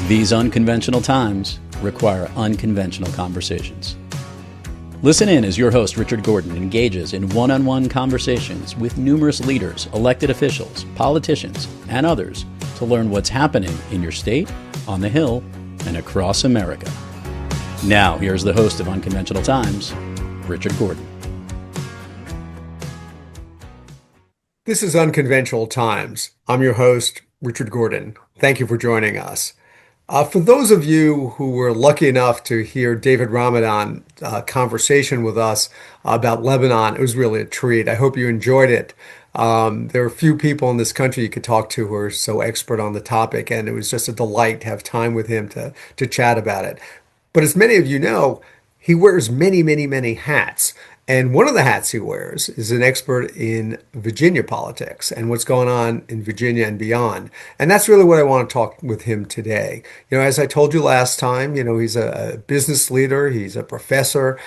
These unconventional times require unconventional conversations. Listen in as your host, Richard Gordon, engages in one-on-one conversations with numerous leaders, elected officials, politicians, and others to learn what's happening in your state, on the Hill, and across America. Now, here's the host of Unconventional Times, Richard Gordon. This is Unconventional Times. I'm your host, Richard Gordon. Thank you for joining us. For those of you who were lucky enough to hear David Ramadan conversation with us about Lebanon, it was really a treat. I hope you enjoyed it. There are a few people in this country you could talk to who are so expert on the topic, and it was just a delight to have time with him to chat about it. But as many of you know, he wears many, many, many hats. And one of the hats he wears is an expert in Virginia politics and what's going on in Virginia and beyond. And that's really what I want to talk with him today. As I told you last time, he's a business leader. He's a professor.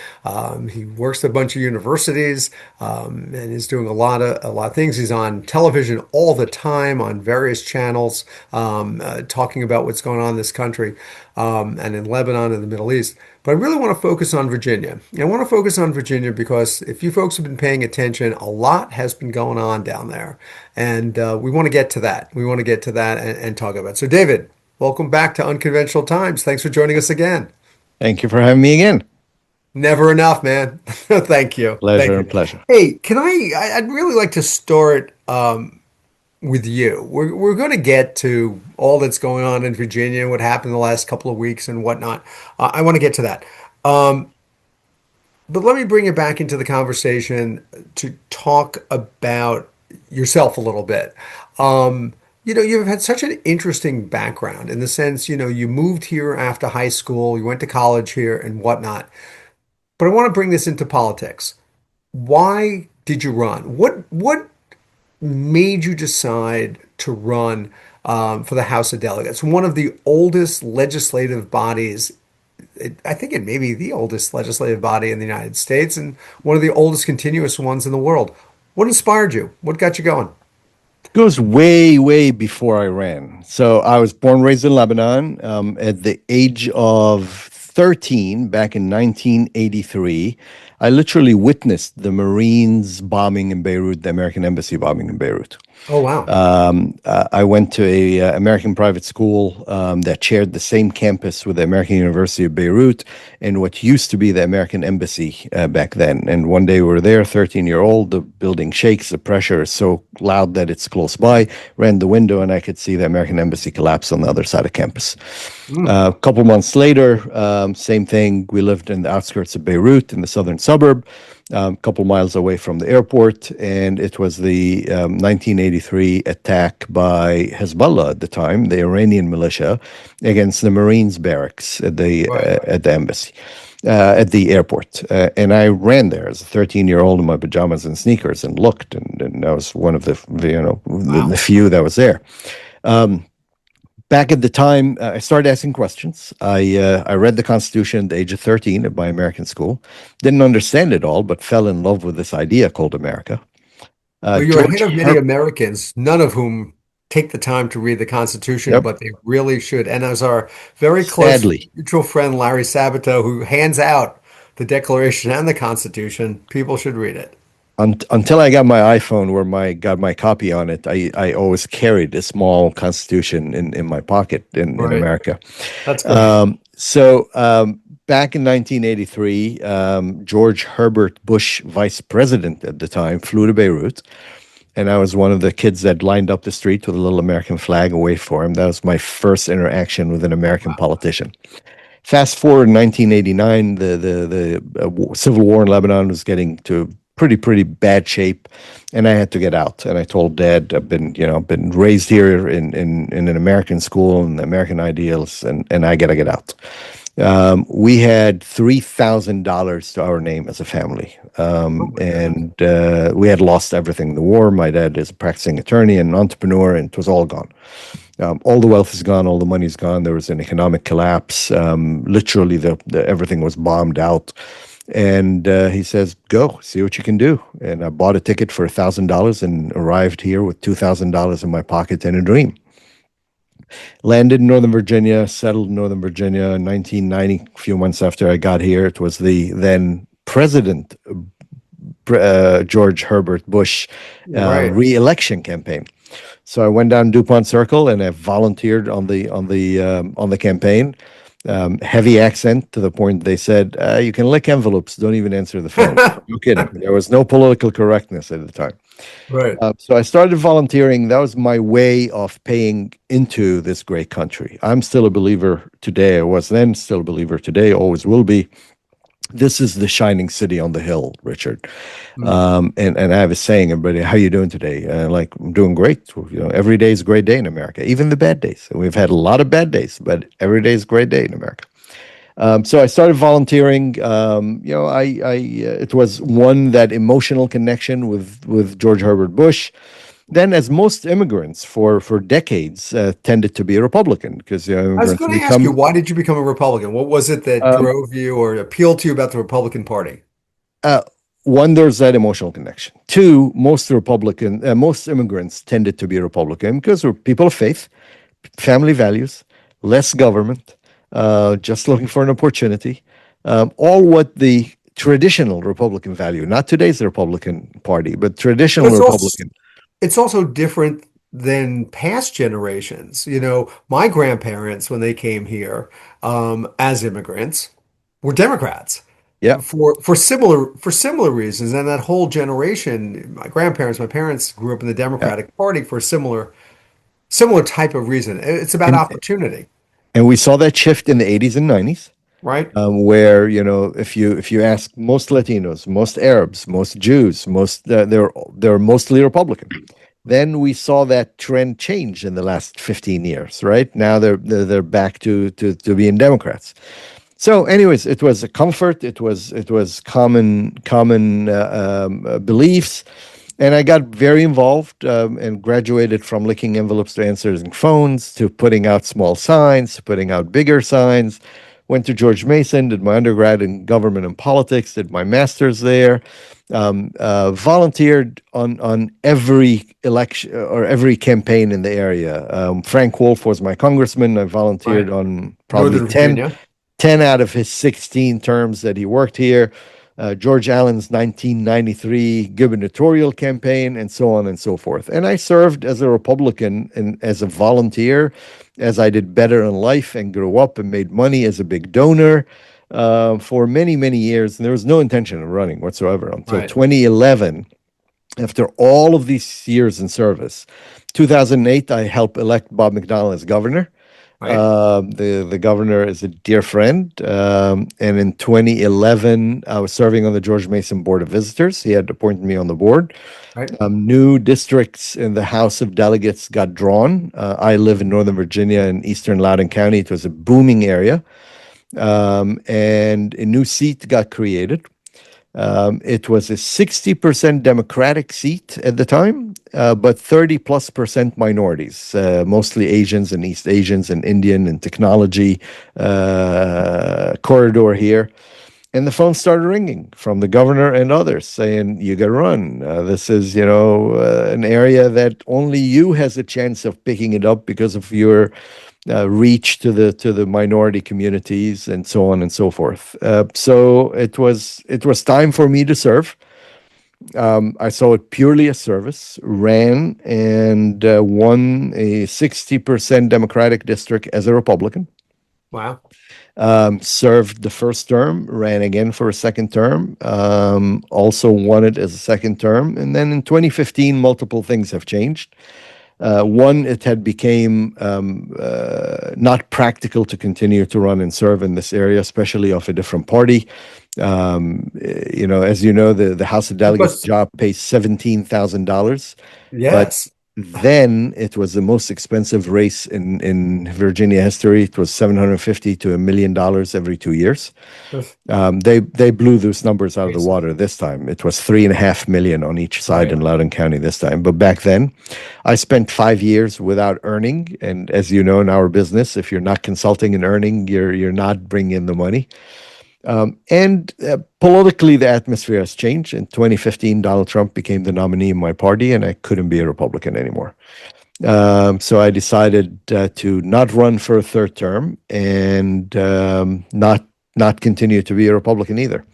He works at a bunch of universities and is doing a lot of things. He's on television all the time on various channels talking about what's going on in this country and in Lebanon and the Middle East. But I really want to focus on Virginia. I want to focus on Virginia because if you folks have been paying attention, a lot has been going on down there. And we want to get to that. We want to get to that and talk about it. So, David, welcome back to Unconventional Times. Thanks for joining us again. Thank you for having me again. Never enough, man. Thank you. Pleasure and pleasure. Hey, I'd really like to start with you. We're going to get to all that's going on in Virginia and what happened the last couple of weeks and whatnot. I want to get to that. But let me bring you back into the conversation to talk about yourself a little bit. You've had such an interesting background in the sense, you moved here after high school, you went to college here and whatnot. But I want to bring this into politics. Why did you run? What made you decide to run for the House of Delegates, one of the oldest legislative bodies? I think it may be the oldest legislative body in the United States and one of the oldest continuous ones in the world. What inspired you? What got you going? It goes way, way before I ran. So I was born and raised in Lebanon. At the age of 13, back in 1983, I literally witnessed the Marines bombing in Beirut, the American embassy bombing in Beirut. Oh, wow. I went to a American private school that shared the same campus with the American University of Beirut and what used to be the American embassy back then. And one day we were there, 13-year-old, the building shakes, the pressure is so loud that it's close by, ran the window and I could see the American embassy collapse on the other side of campus. A couple months later, same thing, we lived in the outskirts of Beirut in the southern suburb. A couple miles away from the airport, and it was the 1983 attack by Hezbollah at the time, the Iranian militia, against the Marines barracks at the embassy, at the airport. And I ran there as a 13-year-old in my pajamas and sneakers and looked, and I was one of the few that was there. Back at the time, I started asking questions. I read the Constitution at the age of 13 at my American school. Didn't understand it all, but fell in love with this idea called America. You're ahead of many Americans, none of whom take the time to read the Constitution, but they really should. And as our very close mutual friend Larry Sabato, who hands out the Declaration and the Constitution, people should read it. Until I got my iPhone where got my copy on it, I always carried a small Constitution in my pocket in America. That's great. So back in 1983, George Herbert Bush, vice president at the time, flew to Beirut. And I was one of the kids that lined up the street with a little American flag away for him. That was my first interaction with an American politician. Fast forward 1989, the civil war in Lebanon was getting to pretty bad shape, and I had to get out. And I told Dad, I've been raised here in an American school and American ideals, and I gotta get out. We had $3,000 to our name as a family, and we had lost everything in the war. My dad is a practicing attorney and an entrepreneur, and it was all gone. All the wealth is gone, all the money's gone. There was an economic collapse. Literally, everything was bombed out. And he says, go, see what you can do. And I bought a ticket for $1,000 and arrived here with $2,000 in my pocket and a dream. Landed in Northern Virginia, settled in Northern Virginia in 1990, a few months after I got here. It was the then President George Herbert Bush Right. re-election campaign. So I went down DuPont Circle and I volunteered on the campaign. Heavy accent to the point they said, "You can lick envelopes, don't even answer the phone." No kidding. There was no political correctness at the time. Right. So I started volunteering. That was my way of paying into this great country. I'm still a believer today. I was then still a believer today, always will be. This is the shining city on the hill, Richard. And I have a saying, everybody, how you doing today? Like, I'm doing great. You know, every day is a great day in America, even the bad days. And we've had a lot of bad days, but every day is a great day in America. So I started volunteering. It was that emotional connection with George Herbert Bush. Then, as most immigrants for decades tended to be a Republican, because I was immigrants going to ask you, become why did you become a Republican? What was it that um, drove you or appealed to you about the Republican Party? uh, one, there's that emotional connection. Two, most immigrants tended to be Republican because we're people of faith, family values, less government, just looking for an opportunity. All what the traditional Republican value, not today's Republican Party, but But traditional Republican. it's also different than past generations. You know, my grandparents, when they came here as immigrants, were Democrats Yeah. for similar reasons. And that whole generation, my parents grew up in the Yeah. Democratic Party for a similar type of reason. It's about And opportunity, and we saw that shift in the 80s and 90s. right? Where if you ask most Latinos, most Arabs, most Jews, they're mostly Republican. Then we saw that trend change in the last 15 years. Right now they're back to being Democrats. So, anyways, it was a comfort. It was common beliefs, and I got very involved and graduated from licking envelopes to answering phones to putting out small signs to putting out bigger signs. Went to George Mason, did my undergrad in government and politics, did my master's there. Volunteered on every election or every campaign in the area. Frank Wolf was my congressman. I volunteered Right. on probably Northern Virginia, 10 out of his 16 terms that he worked here, George Allen's 1993 gubernatorial campaign, and so on and so forth. And I served as a Republican and as a volunteer as I did better in life and grew up and made money as a big donor for many, many years. And there was no intention of running whatsoever until right? 2011. After all of these years in service, 2008, I helped elect Bob McDonnell as governor. Right. The governor is a dear friend. And in 2011, I was serving on the George Mason Board of Visitors. He had appointed me on the board. Right. New districts in the House of Delegates got drawn. I live in Northern Virginia in eastern Loudoun County. It was a booming area. And a new seat got created. It was a 60% Democratic seat at the time, but 30+% minorities, mostly Asians and East Asians and Indian and technology corridor here. And the phone started ringing from the governor and others saying, "You got to run. This is, an area that only you has a chance of picking it up because of your reach to the minority communities and so on and so forth." So it was time for me to serve. I saw it purely as service, ran and won a 60% Democratic district as a Republican. Wow. Served the first term, ran again for a second term, also won it as a second term. And then in 2015, multiple things have changed. One, it had became not practical to continue to run and serve in this area, especially of a different party. As you know, the House of Delegates Plus, job pays $17,000, but yes. then it was the most expensive race in Virginia history. It was $750 to $1 million every 2 years. They blew those numbers out of the Crazy. water this time. It was $3.5 million on each side Right. in Loudoun County this time. But back then, I spent 5 years without earning. And as you know, in our business, if you're not consulting and earning, you're not bringing in the money. And politically, the atmosphere has changed. In 2015, Donald Trump became the nominee in my party, and I couldn't be a Republican anymore. So I decided to not run for a third term and not continue to be a Republican either.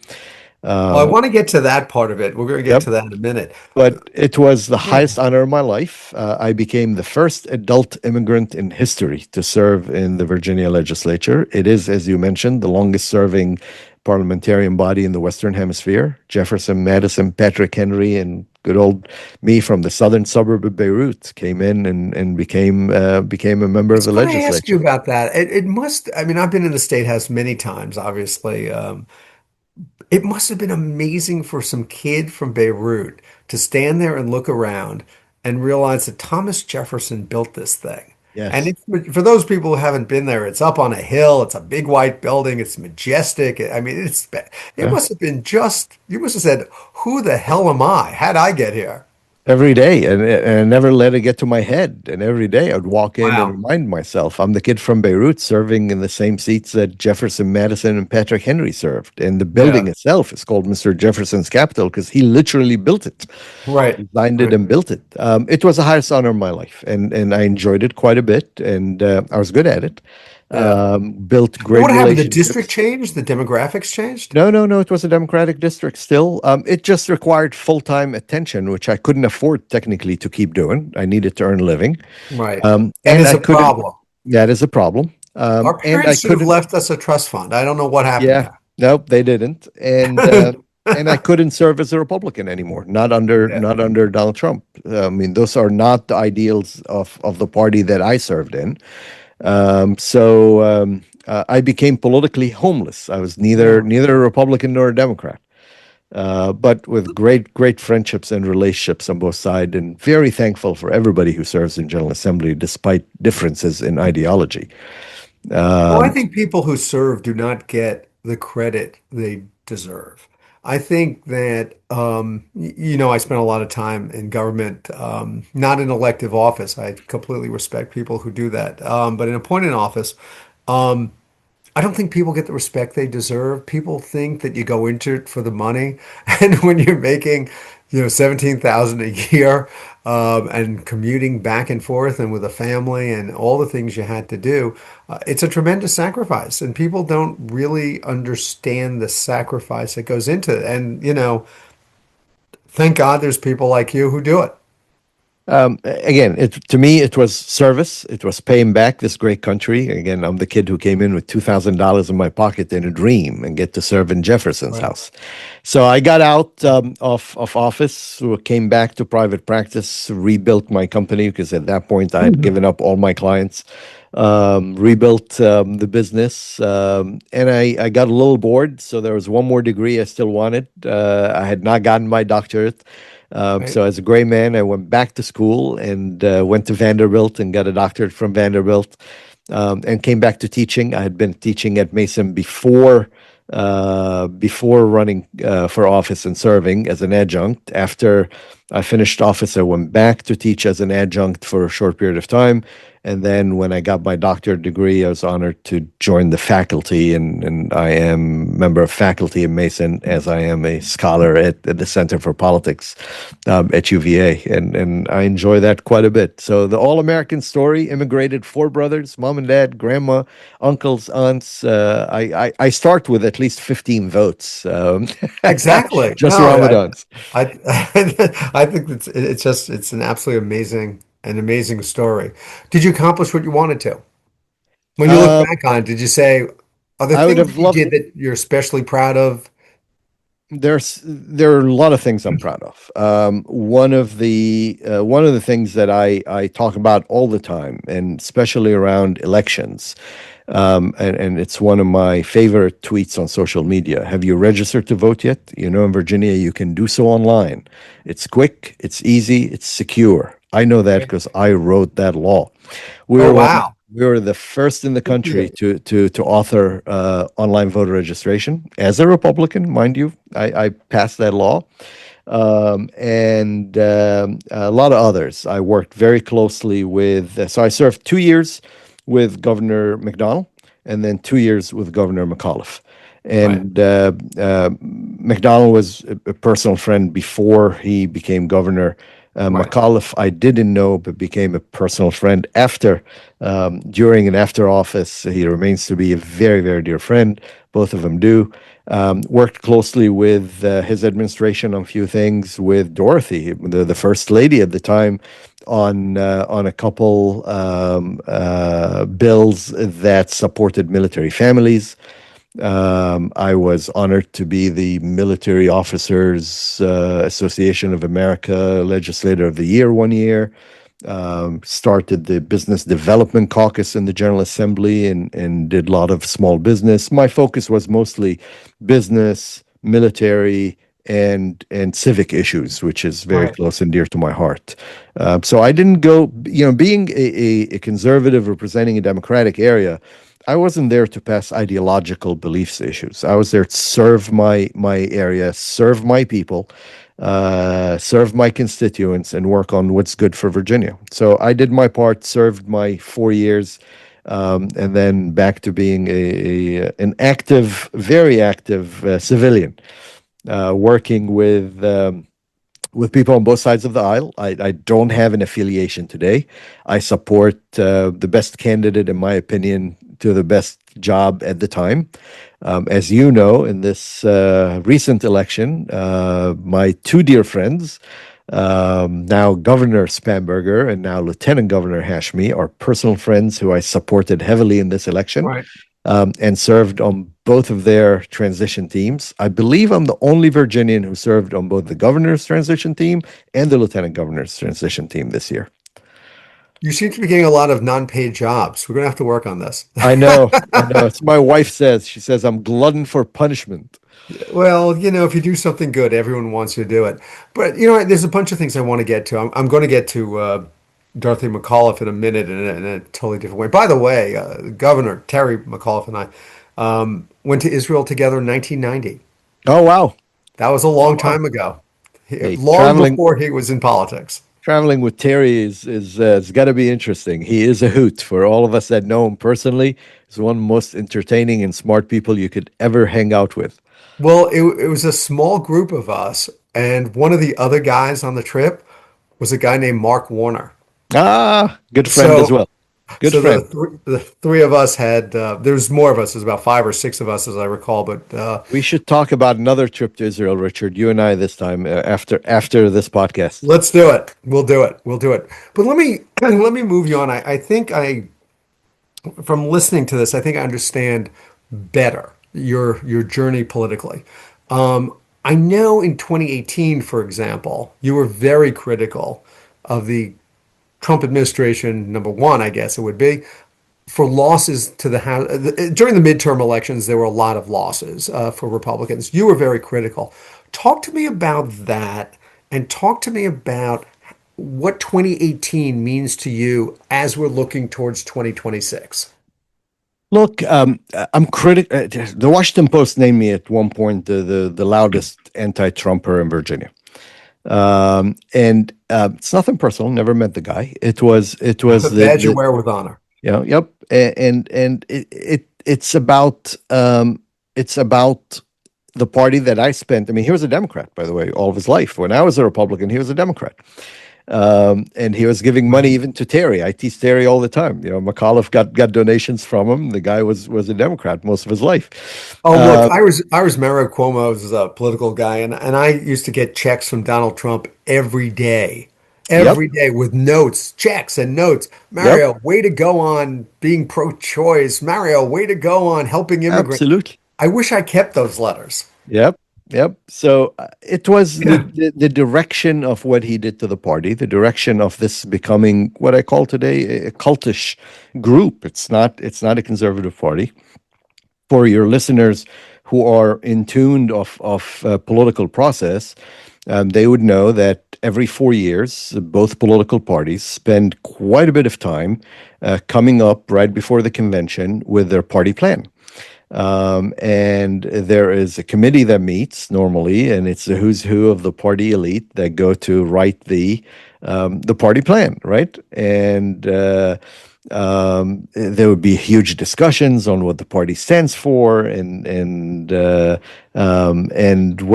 Well, I Um, want to get to that part of it. We're going to get yep. to that in a minute. But it was the Yeah. highest honor of my life. I became the first adult immigrant in history to serve in the Virginia legislature. It is, as you mentioned, the longest serving parliamentarian body in the Western Hemisphere. Jefferson, Madison, Patrick Henry, and good old me from the southern suburb of Beirut came in and became a member I of was the going to ask you legislature. about that. It must, I mean, I've been in the State House many times, obviously. It must have been amazing for some kid from Beirut to stand there and look around and realize that Thomas Jefferson built this thing. And Yes. for those people who haven't been there, it's up on a hill. It's a big white building. It's majestic. I mean, it Yeah. must have been just, you must have said, who the hell am I? How'd I get here? Every day, and I never let it get to my head. And every day I'd walk in and Wow. remind myself, I'm the kid from Beirut serving in the same seats that Jefferson, Madison, and Patrick Henry served. And the Yeah. building itself is called Mr. Jefferson's Capitol because he literally built it, Right. designed it Right. and built it. It was the highest honor of my life, and I enjoyed it quite a bit, and I was good at it. Yeah. Built And great what happened? The district relationships. changed? The demographics changed? No, no, no. It was a Democratic district still. It just required full-time attention, which I couldn't afford technically to keep doing. I needed to earn a living. Right. And And it's I a couldn't, problem. that is a problem. Our And I parents should have couldn't, left us a trust fund. I don't know what happened yeah, there. nope, they didn't. And I couldn't serve as a Republican anymore, Yeah. not under Donald Trump. I mean, those are not the ideals of the party that I served in. I became politically homeless. I was Yeah. neither a Republican nor a Democrat. But with great friendships and relationships on both sides, and very thankful for everybody who serves in General Assembly despite differences in ideology. Well, I Um, think people who serve do not get the credit they deserve. I think that, I spent a lot of time in government, not in elective office. I completely respect people who do that. But in appointed office, um, I don't think people get the respect they deserve. People think that you go into it for the money, and when you're making, 17,000 a year, and commuting back and forth, and with a family, and all the things you had to do, it's a tremendous sacrifice, and people don't really understand the sacrifice that goes into it. And thank God there's people like you who do it. Again, to me, it was service. It was paying back this great country. Again, I'm the kid who came in with $2,000 in my pocket in a dream and get to serve in Jefferson's Right. house. So I got out of office, came back to private practice, rebuilt my company because at that point I had given up all my clients, rebuilt the business, and I got a little bored. So there was one more degree I still wanted. I had not gotten my doctorate. Right. So as a gray man, I went back to school and went to Vanderbilt and got a doctorate from Vanderbilt, and came back to teaching. I had been teaching at Mason before running for office and serving as an adjunct. After I finished office, I went back to teach as an adjunct for a short period of time. And then when I got my doctorate degree, I was honored to join the faculty, and I am member of faculty at Mason as I am a scholar at the Center for Politics at UVA, and I enjoy that quite a bit. So the all-American story: immigrated four brothers, mom and dad, grandma, uncles, aunts. I start with at least 15 votes, Exactly. just No, Ramadans. I I think it's an absolutely amazing story. Did you accomplish what you wanted to? When you look Um, back on it, did you say, are there I would things have that you loved. did that you're especially proud of? There are a lot of things I'm proud of. One of the things that I talk about all the time, and especially around elections, and it's one of my favorite tweets on social media. Have you registered to vote yet? You know, in Virginia, you can do so online. It's quick, it's easy, it's secure. I know that because I wrote that law. We Oh, were one. wow. We were the first in the Good for country you. to author online voter registration. As a Republican, mind you, I passed that law, and a lot of others. I worked very closely with. So I served 2 years with Governor McDonnell, and then 2 years with Governor McAuliffe. Right. And McDonnell was a personal friend before he became governor. Right. McAuliffe, I didn't know, but became a personal friend during and after office. He remains to be a very, very dear friend. Both of them do. Worked closely with his administration on a few things, with Dorothy, the first lady at the time, on a couple bills that supported military families. I was honored to be the Military Officers Association of America Legislator of the Year one year. Started the Business Development Caucus in the General Assembly and did a lot of small business. My focus was mostly business, military, and civic issues, which is very Right. close and dear to my heart. So I didn't go, being a conservative representing a Democratic area, I wasn't there to pass ideological beliefs issues. I was there to serve my area, serve my people, serve my constituents, and work on what's good for Virginia. So I did my part, served my 4 years, and then back to being an active, very active civilian, working with people on both sides of the aisle. I don't have an affiliation today. I support the best candidate, in my opinion, to the best job at the time. As you know, in this recent election, my two dear friends, now Governor Spamberger and now Lieutenant Governor Hashmi, are personal friends who I supported heavily in this election, Right. and served on both of their transition teams. I believe I'm the only Virginian who served on both the governor's transition team and the lieutenant governor's transition team this year. You seem to be getting a lot of non-paid jobs. We're going to have to work on this. I know, I know. It's my wife says. She says I'm glutton for punishment. Well, if you do something good, everyone wants you to do it. But there's a bunch of things I want to get to. I'm going to get to Dorothy McAuliffe in a minute in a totally different way. By the way, Governor Terry McAuliffe and I went to Israel together in 1990. Oh wow. That was a Oh long wow. time ago, Hey, long before he was in politics. traveling with Terry is it's got to be interesting. He is a hoot. For all of us that know him personally, he's one of the most entertaining and smart people you could ever hang out with. Well, it was a small group of us, and one of the other guys on the trip was a guy named Mark Warner. Ah, good friend as So well. Good So friend. the three of us had there's more of us. There's about five or six of us, as I recall. But We should talk about another trip to Israel, Richard. You and I this time after this podcast. let's do it. We'll do it. We'll do it. But let me move you on. I think from listening to this, I think I understand better your journey politically. I know in 2018, for example, you were very critical of the Trump administration, number one, I guess it would be, for losses to the House. During the midterm elections, there were a lot of losses for Republicans. You were very critical. Talk to me about that and talk to me about what 2018 means to you as we're looking towards 2026. Look, I'm critic. The Washington Post named me at one point the loudest anti-Trumper in Virginia. And it's nothing personal. Never met the guy. It was A badge you wear with honor. yep. And it's about the party that I spent. I mean, he was a Democrat, by the way, all of his life. When I was a Republican, he was a Democrat. And he was giving money even to Terry. I tease Terry all the time. McAuliffe got donations from him. The guy was a Democrat most of his life. Oh, look, I was Mario Cuomo's political guy, and I used to get checks from Donald Trump Yep, every day with notes, checks and notes. yep, Mario, way to go on being pro-choice. Mario, way to go on helping immigrants. absolutely. I wish I kept those letters. Yep, yep. So it was the, Yeah. the the direction of what he did to the party, the direction of this becoming what I call today a cultish group. It's not a conservative party. For your listeners who are in tune of political process, they would know that every 4 years, both political parties spend quite a bit of time coming up right before the convention with their party plan. And there is a committee that meets normally, and it's the who's who of the party elite that go to write the party plan, right? And there would be huge discussions on what the party stands for, and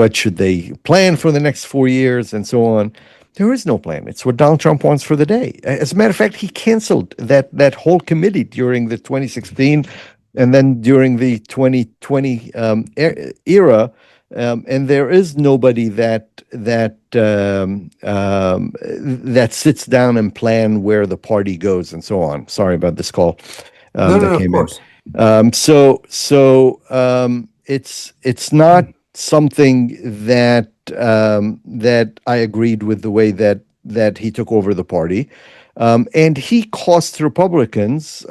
what should they plan for the next 4 years, and so on. There is no plan. It's what Donald Trump wants for the day. As a matter of fact, he canceled that whole committee during the 2016 and then during the 2020 era. And there is nobody that sits down and plan where the party goes and so on. Sorry about this call No, no, that no, of came in. course. It's not something that I agreed with the way that he took over the party, and he cost Republicans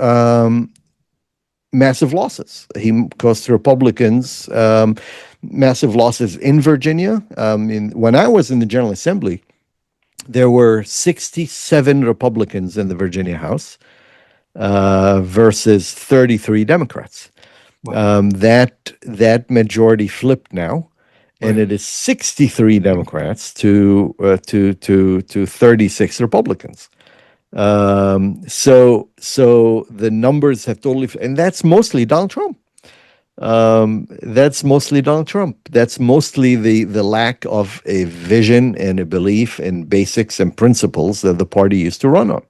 massive losses. He cost Republicans massive losses in Virginia. When I was in the General Assembly, there were 67 Republicans in the Virginia House versus 33 Democrats. Wow. That majority flipped now, and Right. it is 63 Democrats to 36 Republicans. So the numbers have totally, and that's mostly Donald Trump. That's mostly Donald Trump. That's mostly the lack of a vision and a belief in basics and principles that the party used to run on.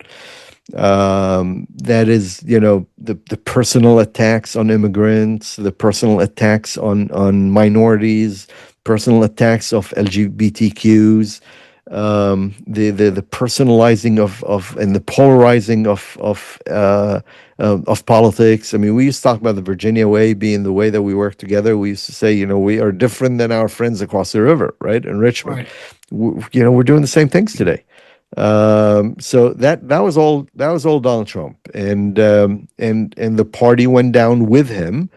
That is, the personal attacks on immigrants, the personal attacks on minorities, personal attacks of LGBTQs, the personalizing of and the polarizing of politics. I mean, we used to talk about the Virginia way being the way that we work together. We used to say, we are different than our friends across the river, right? In Richmond, Right. we're doing the same things today. So that was all Donald Trump, and the party went down with him.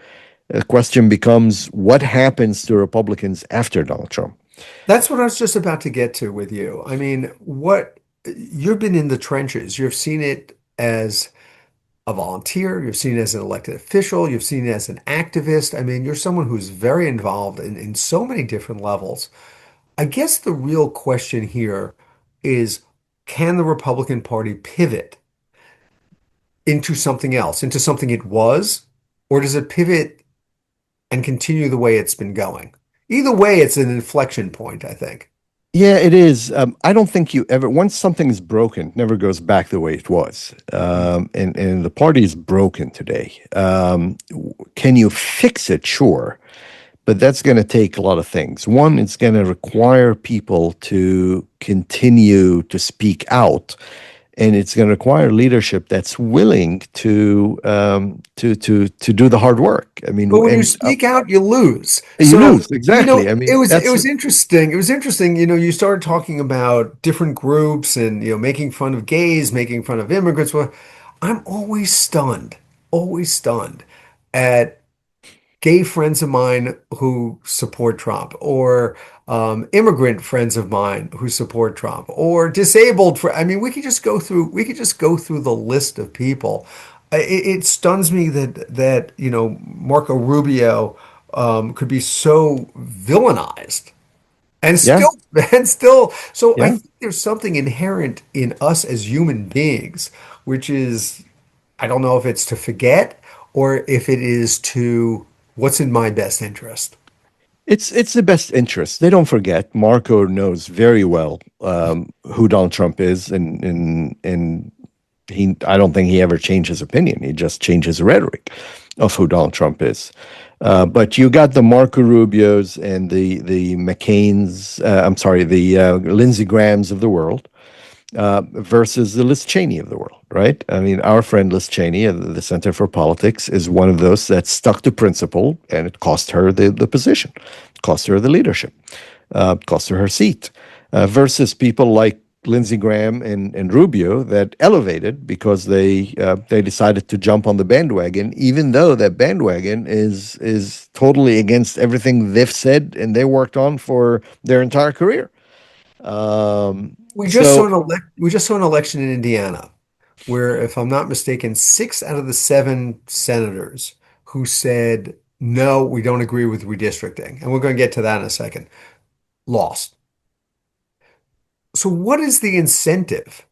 The question becomes, what happens to Republicans after Donald Trump? That's what I was just about to get to with you. I mean, what you've been in the trenches. You've seen it as a volunteer, you've seen it as an elected official, you've seen it as an activist. I mean, you're someone who's very involved in so many different levels. I guess the real question here is, can the Republican Party pivot into something else, into something it was, or does it pivot and continue the way it's been going? Either way, it's an inflection point, I think. Yeah, it is. I don't think you ever, once something is broken, it never goes back the way it was. And the party is broken today. Can you fix it? Sure. But that's going to take a lot of things. One, it's going to require people to continue to speak out, and it's going to require leadership that's willing to do the hard work. I mean, But when you and speak out, you lose. you So, lose exactly. I it mean, was it that's was interesting. It was interesting, you started talking about different groups and making fun of gays, making fun of immigrants. Well, I'm always stunned at gay friends of mine who support Trump, or immigrant friends of mine who support Trump, or disabled. I mean, we could just go through the list of people. It stuns me that Marco Rubio could be so villainized and yeah, still and still. So I yeah. think there's something inherent in us as human beings, which is, I don't know if it's to forget or if it is to what's in my best interest. It's the best interest. They don't forget. Marco knows very well who Donald Trump is, and he. I don't think he ever changed his opinion. He just changed his rhetoric of who Donald Trump is. But you got the Marco Rubios and the McCains. I'm sorry, the Lindsey Grahams of the world versus the Liz Cheney of the world, right? I mean, our friend Liz Cheney at the Center for Politics is one of those that stuck to principle, and it cost her the position, cost her the leadership, cost her seat, versus people like Lindsey Graham and Rubio that elevated because they decided to jump on the bandwagon, even though that bandwagon is totally against everything they've said and they worked on for their entire career. Um, so We just saw an election in Indiana where, if I'm not mistaken, 6 out of the 7 senators who said no, we don't agree with redistricting, and we're going to get to that in a second, lost. So what is the incentive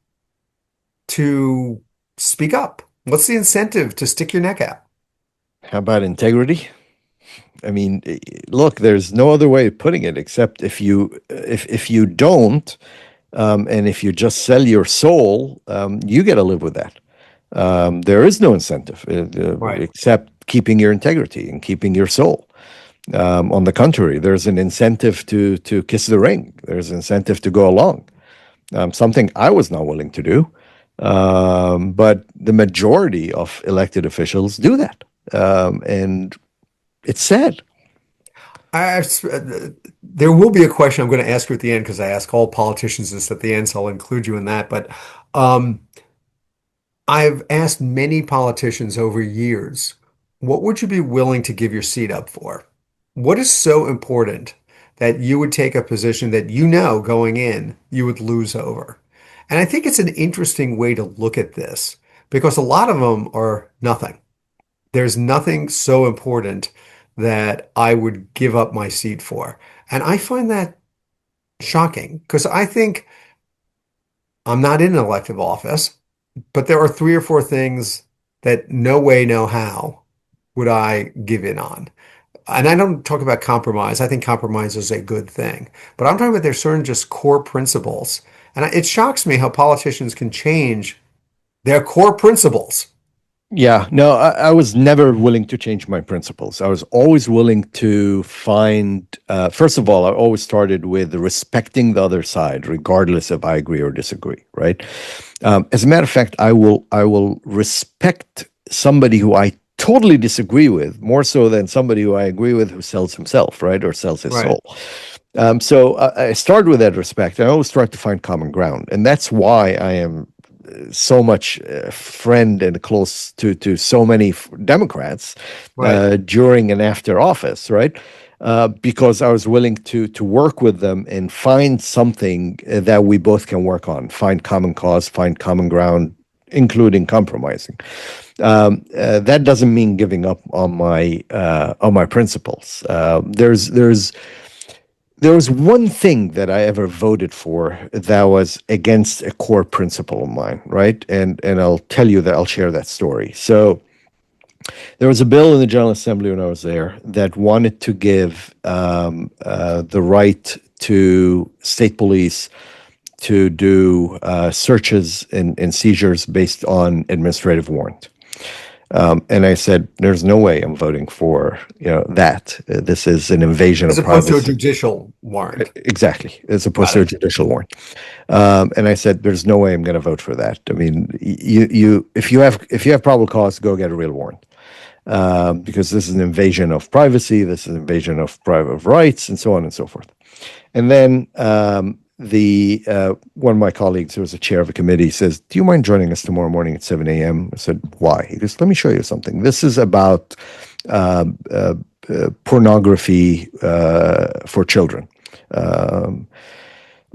to speak up? What's the incentive to stick your neck out? how about integrity? I mean, look, there's no other way of putting it except if you don't, And if you just sell your soul, you get to live with that. There is no incentive Right. except keeping your integrity and keeping your soul. On the contrary, there's an incentive to kiss the ring. There's an incentive to go along. Something I was not willing to do, but the majority of elected officials do that, and it's sad. There will be a question I'm going to ask you at the end because I ask all politicians this at the end, so I'll include you in that. But um, I've asked many politicians over years, what would you be willing to give your seat up for? What is so important that you would take a position that you know going in you would lose over? And I think it's an interesting way to look at this because a lot of them are nothing. There's nothing so important that I would give up my seat for. And I find that shocking because I think I'm not in an elective office. But there are three or four things that no way, no how would I give in on. And I don't talk about compromise. I think compromise is a good thing. But I'm talking about there's certain just core principles. And it shocks me how politicians can change their core principles. Yeah, no, I was never willing to change my principles. I was always willing to find, first of all, I always started with respecting the other side, regardless if I agree or disagree, right? As a matter of fact, I will respect somebody who I totally disagree with more so than somebody who I agree with who sells himself, right, or sells his Right. soul. So I started with that respect. I always try to find common ground, and that's why I am so much friend and close to so many Democrats Right. during and after office, right? Because I was willing to work with them and find something that we both can work on, find common cause, find common ground, including compromising. That doesn't mean giving up on my principles. There was one thing that I ever voted for that was against a core principle of mine, right? And I'll tell you that I'll share that story. So there was a bill in the General Assembly when I was there that wanted to give the right to state police to do searches and seizures based on administrative warrant. And I said, "There's no way I'm voting for that. This is an invasion As of opposed to a privacy." judicial warrant. Exactly, as opposed Got to a it. judicial warrant. And I said, "There's no way I'm going to vote for that. I mean, if you have probable cause, go get a real warrant, because this is an invasion of privacy. This is an invasion of private rights, and so on and so forth." And then the one of my colleagues, who was the chair of a committee, says, "Do you mind joining us tomorrow morning at 7 a.m.?" I said, "Why?" He goes, "Let me show you something. This is about uh, uh, pornography for children." Um,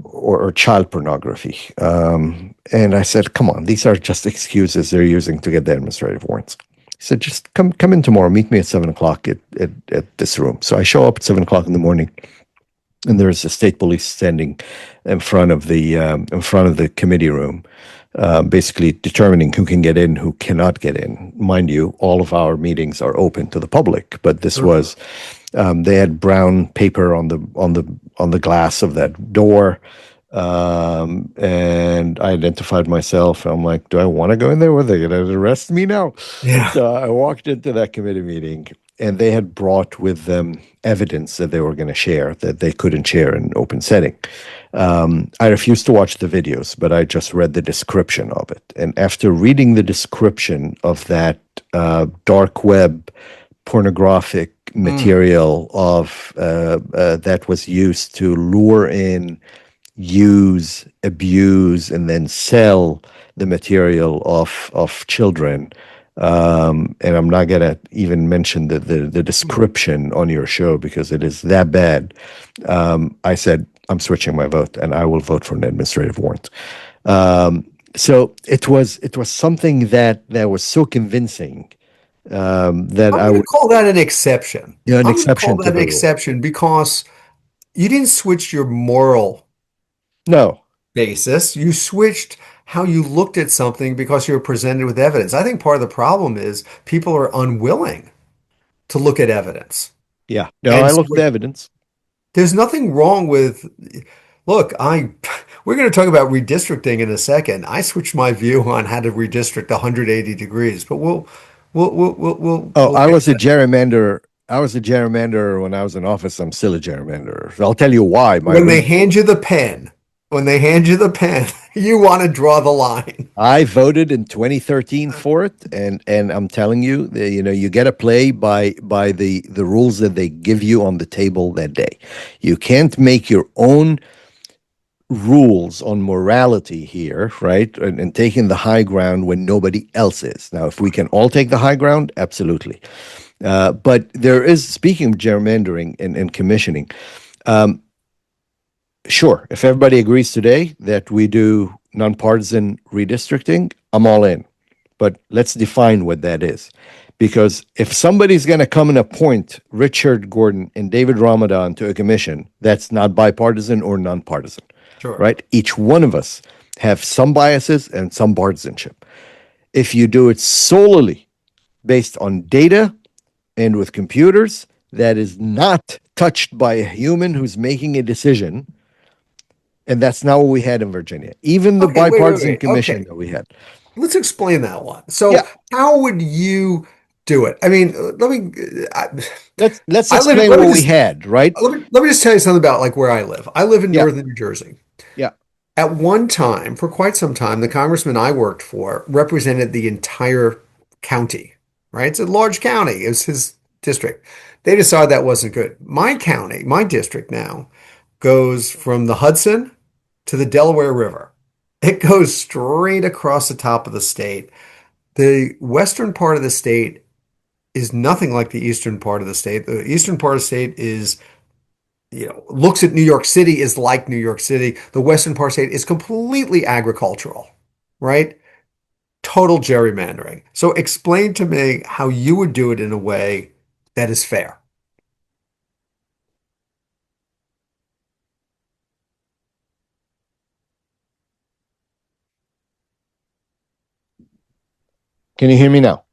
or child pornography. And I said, "Come on, these are just excuses they're using to get the administrative warrants." He said, "Just come in tomorrow, meet me at 7 o'clock at this room." So I show up at 7 o'clock in the morning, and there's the state police standing in front of the committee room, basically determining who can get in, who cannot get in. Mind you, all of our meetings are open to the public, but this Mhm. was they had brown paper on the glass of that door, and I identified myself. I'm like, "Do I want to go in there? Were they going to arrest me now?" Yeah. So I walked into that committee meeting, and they had brought with them evidence that they were going to share that they couldn't share in an open setting. I refused to watch the videos, but I just read the description of it. And after reading the description of that dark web pornographic Mm. material that was used to lure in, use, abuse, and then sell the material of children. And I'm not gonna even mention the description on your show because it is that bad. I said I'm switching my vote, and I will vote for an administrative warrant. So it was something that was so convincing that I'm I going to would, call that an exception. an I'm going to call exception to that an the rule. exception because you didn't switch your moral No, basis. You switched how you looked at something because you were presented with evidence. I think part of the problem is people are unwilling to look at evidence. yeah, no, And I so looked at the evidence. there's nothing wrong with, Look, we're going to talk about redistricting in a second. I switched my view on how to redistrict 180 degrees, but Oh, we'll I get was a gerrymanderer. I was a gerrymanderer when I was in office. I'm still a gerrymanderer. I'll tell you why. My when they reason. hand you the pen, when they hand you the pen, you want to draw the line. I voted in 2013 for it, and I'm telling you, you get to play by the rules that they give you on the table that day. You can't make your own rules on morality here, right? And taking the high ground when nobody else is. Now, if we can all take the high ground, absolutely. But there is, speaking of gerrymandering and commissioning, sure, if everybody agrees today that we do nonpartisan redistricting, I'm all in. But let's define what that is. Because if somebody's going to come and appoint Richard Gordon and David Ramadan to a commission, that's not bipartisan or nonpartisan, Sure. right? Each one of us have some biases and some partisanship. If you do it solely based on data and with computers, that is not touched by a human who's making a decision. And that's not what we had in Virginia. Even the Okay, bipartisan wait. commission Okay, that we had. let's explain that one. Yeah, So, how would you do it? I mean, I, let's I live, explain let me what we just, had, right? let me just tell you something about like where I live. I live in Yeah, northern New Jersey. yeah. At one time, for quite some time, the congressman I worked for represented the entire county, right? It's a large county. It was his district. They decided that wasn't good. My county, my district now, goes from the Hudson to the Delaware River. It goes straight across the top of the state. The western part of the state is nothing like the eastern part of the state. The eastern part of the state is looks at New York City is like New York City. The western part state is completely agricultural, right? Total gerrymandering. So explain to me how you would do it in a way that is fair. Can you hear me now?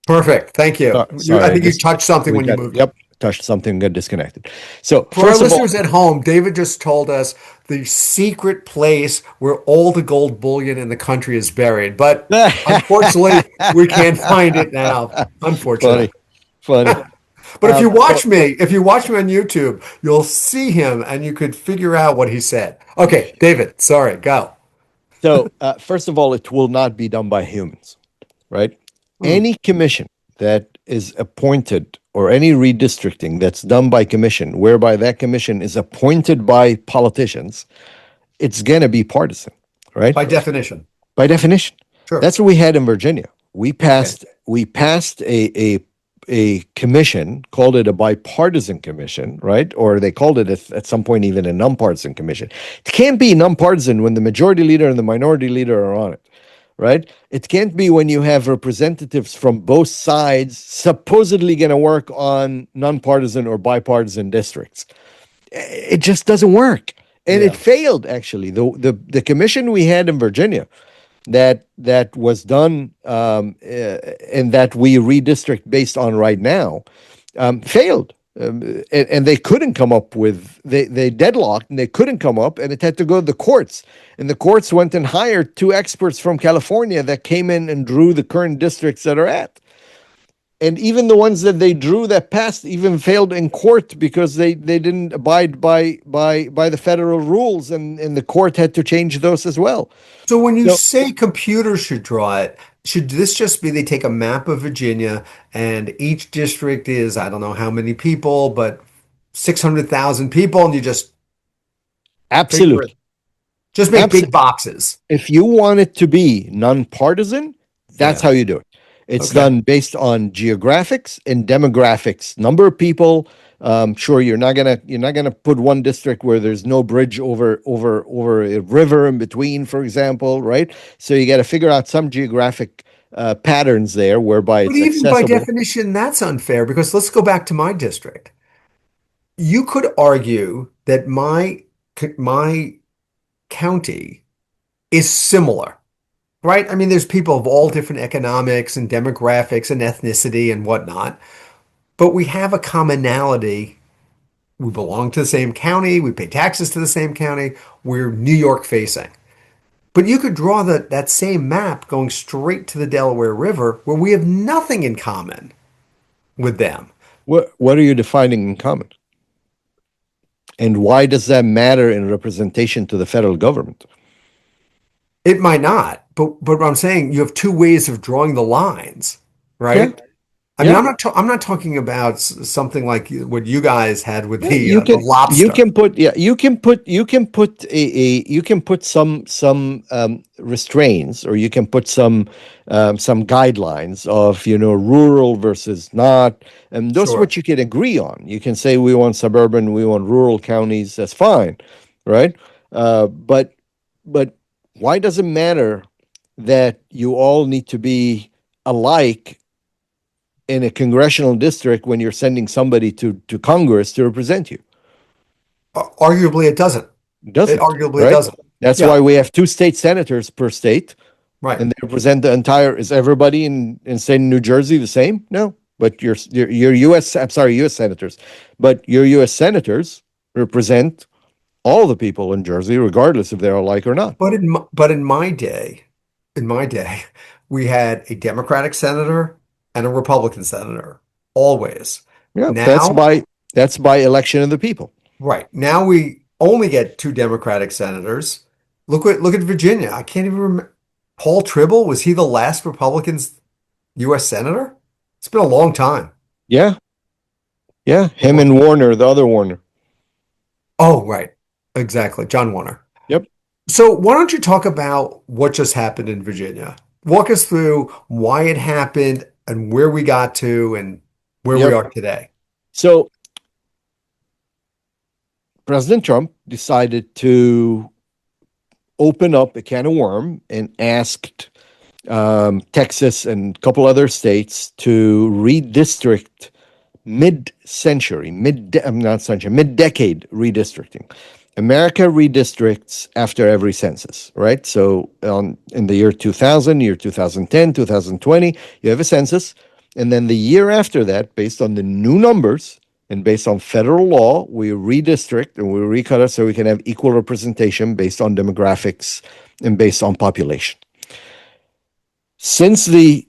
Perfect. Thank you. I Sorry, think you touched something when you moved it. yep, touched something, got disconnected. So For our first of all, listeners at home, David just told us the secret place where all the gold bullion in the country is buried. But unfortunately, we can't find it now. Unfortunate. funny, funny. But if you So watch me, if you watch me on YouTube, you'll see him and you could figure out what he said. Okay, David, sorry, go. first of all, it will not be done by humans, right? Hmm. Any commission that is appointed or any redistricting that's done by commission, whereby that commission is appointed by politicians, it's going to be partisan, right? By definition. By definition. Sure. That's what we had in Virginia. We Okay. passed we passed a commission, called it a bipartisan commission, right? Or they called it at some point even a nonpartisan commission. It can't be nonpartisan when the majority leader and the minority leader are on it, right? It can't be when you have representatives from both sides supposedly going to work on nonpartisan or bipartisan districts. It just doesn't work. And it Yeah. failed, actually. The commission we had in Virginia that was done and that we redistrict based on right now failed. And they couldn't come up with they deadlocked and they couldn't come up, and it had to go to the courts, and the courts went and hired two experts from California that came in and drew the current districts that are at. And even the ones that they drew that passed even failed in court because they didn't abide by the federal rules, and the court had to change those as well. So when you So say computers should draw it, should this just be they take a map of Virginia and each district is, I don't know how many people, but 600,000 people, and you just figure it, absolutely. just make big boxes. If you want it to be nonpartisan, that's Yeah. how you do it. It's Okay. done based on geographics and demographics, number of people. Sure, you're not gonna put one district where there's no bridge over a river in between, for example, right? So you got to figure out some geographic patterns there whereby But it's even by accessible. definition, that's unfair because let's go back to my district. You could argue that my county is similar, right? I mean, there's people of all different economics and demographics and ethnicity and whatnot, but we have a commonality we belong to the same county, we pay taxes to the same county, we're New York facing. But you could draw that same map going straight to the Delaware River where we have nothing in common with them. What are you defining in common? And why does that matter in representation to the federal government? It might not, but what I'm saying, you have two ways of drawing the lines, Yeah, right? I mean, yeah. I'm not talking about something like what you guys had with Yeah, you the can lobster. put you can put some restraints, or you can put some guidelines of, rural versus not, and those Sure. what you can agree on. You can say we want suburban, we want rural counties. That's fine, right? But why does it matter that you all need to be alike in a congressional district when you're sending somebody to Congress to represent you? Arguably, it doesn't. It It doesn't, arguably it right? doesn't. That's Yeah, why we have two state senators per state, right. and they represent the entire. Is everybody in state New Jersey the same? No, but your U.S. I'm sorry, U.S. senators, but your U.S. senators represent all the people in Jersey, regardless if they're alike or not. But in my day, we had a Democratic senator and a Republican senator always. Yeah, Now, that's by election of the people. right. Now we only get two Democratic senators. Look at Virginia. I can't even remember. Paul Tribble, was he the last Republican U.S. senator? It's been a long time. Yeah, yeah. Him and Warner, the other Warner. Oh, right. Exactly. John Warner. Yep. So why don't you talk about what just happened in Virginia? Walk us through why it happened and where we got to and where we Yep. are today. So President Trump decided to open up a can of worm and asked Texas and a couple other states to redistrict mid-decade redistricting. America redistricts after every census, right? So in the year 2000, year 2010, 2020, you have a census. And then the year after that, based on the new numbers and based on federal law, we redistrict and we recut it so we can have equal representation based on demographics and based on population. Since the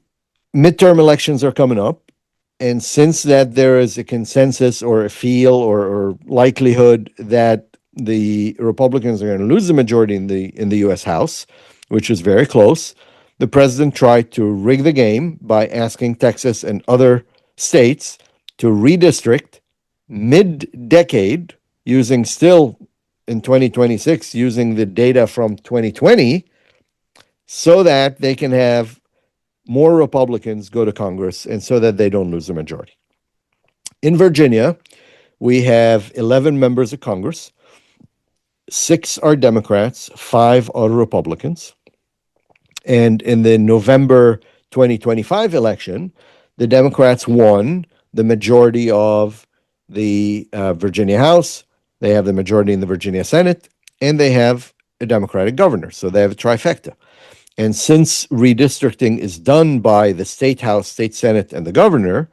midterm elections are coming up, and since that there is a consensus or a feel or likelihood that the Republicans are going to lose the majority in the U.S. House, which is very close, the president tried to rig the game by asking Texas and other states to redistrict mid-decade, using still in 2026, using the data from 2020, so that they can have more Republicans go to Congress and so that they don't lose the majority. In Virginia, we have 11 members of Congress. 6 are Democrats, 5 are Republicans. And in the November 2025 election, the Democrats won the majority of the Virginia House. They have the majority in the Virginia Senate, and they have a Democratic governor. So they have a trifecta. And since redistricting is done by the state house, state senate, and the governor,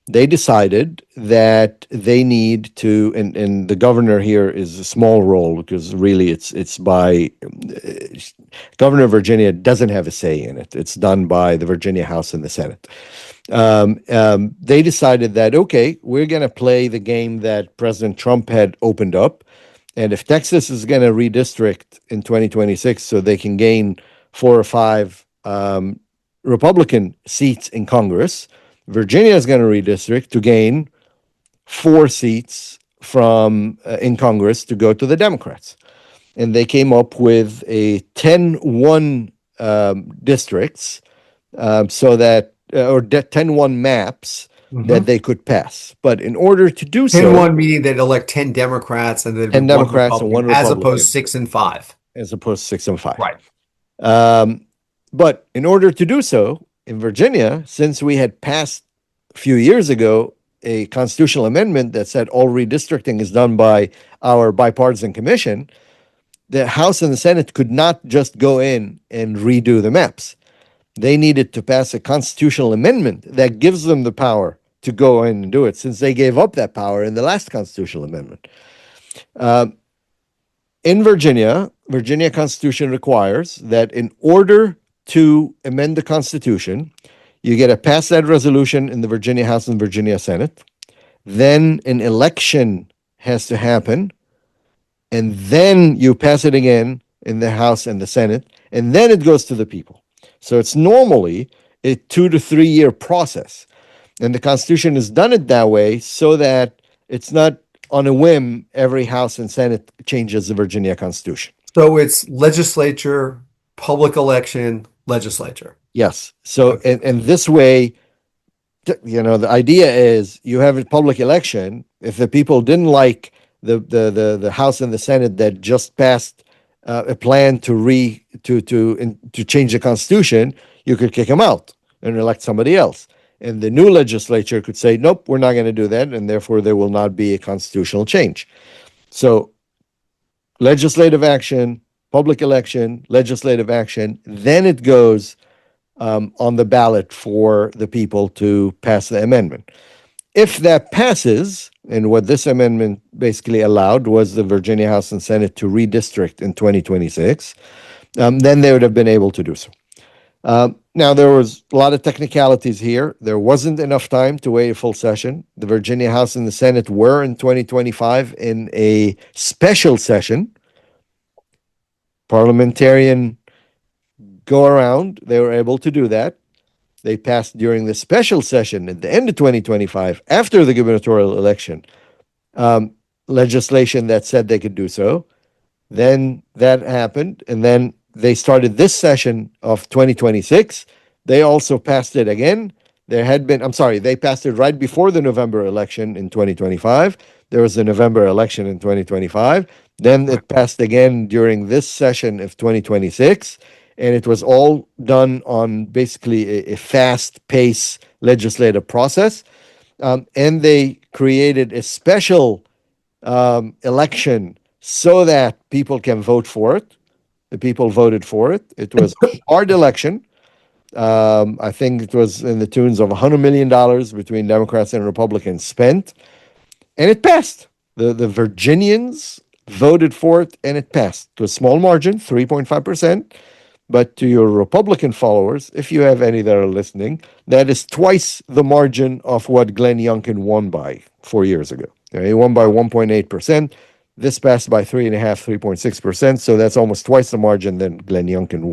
they decided that they need to, and the governor here is a small role because really it's by Governor of Virginia doesn't have a say in it. It's done by the Virginia House and the Senate. They decided that, okay, we're going to play the game that President Trump had opened up. And if Texas is going to redistrict in 2026 so they can gain 4 or 5 Republican seats in Congress, Virginia is going to redistrict to gain 4 seats from in Congress to go to the Democrats. And they came up with a 10-1 districts, so that, or 10-1 maps that they could pass. But in order to do so, 10-1 meaning they'd elect 10 Democrats and then 10 Democrats and 1 as Republican, opposed to 6 and 5. as opposed to 6 and 5. Right. But in order to do so, in Virginia, since we had passed a few years ago a constitutional amendment that said all redistricting is done by our bipartisan commission, the House and the Senate could not just go in and redo the maps. They needed to pass a constitutional amendment that gives them the power to go in and do it, since they gave up that power in the last constitutional amendment. In Virginia, Virginia Constitution requires that in order to amend the Constitution, you get to pass that resolution in the Virginia House and Virginia Senate. Then an election has to happen, and then you pass it again in the House and the Senate, and then it goes to the people. So it's normally a 2 to 3 year process. And the Constitution has done it that way so that it's not on a whim, every House and Senate changes the Virginia Constitution. So it's legislature, public election, legislature. Yes. So, Okay. and this way, the idea is you have a public election. If the people didn't like the House and the Senate that just passed a plan to change the Constitution, you could kick them out and elect somebody else. And the new legislature could say, nope, we're not going to do that, and therefore there will not be a constitutional change. So legislative action, public election, legislative action, then it goes on the ballot for the people to pass the amendment. If that passes, and what this amendment basically allowed was the Virginia House and Senate to redistrict in 2026, then they would have been able to do so. Now, there was a lot of technicalities here. There wasn't enough time to wait a full session. The Virginia House and the Senate were in 2025 in a special session. Parliamentarian go around, they were able to do that. They passed during the special session at the end of 2025, after the gubernatorial election, legislation that said they could do so. Then that happened, and then they started this session of 2026. They also passed it again. They passed it right before the November election in 2025. There was a November election in 2025. Then it passed again during this session of 2026. And it was all done on basically a fast-paced legislative process. And they created a special election so that people can vote for it. The people voted for it. It was a hard election. I think it was in the tunes of $100 million between Democrats and Republicans spent. And it passed. The Virginians voted for it, and it passed to a small margin, 3.5%. But to your Republican followers, if you have any that are listening, that is twice the margin of what Glenn Youngkin won by 4 years ago. He won by 1.8%. This passed by 3.5%, 3.6%. So that's almost twice the margin than Glenn Youngkin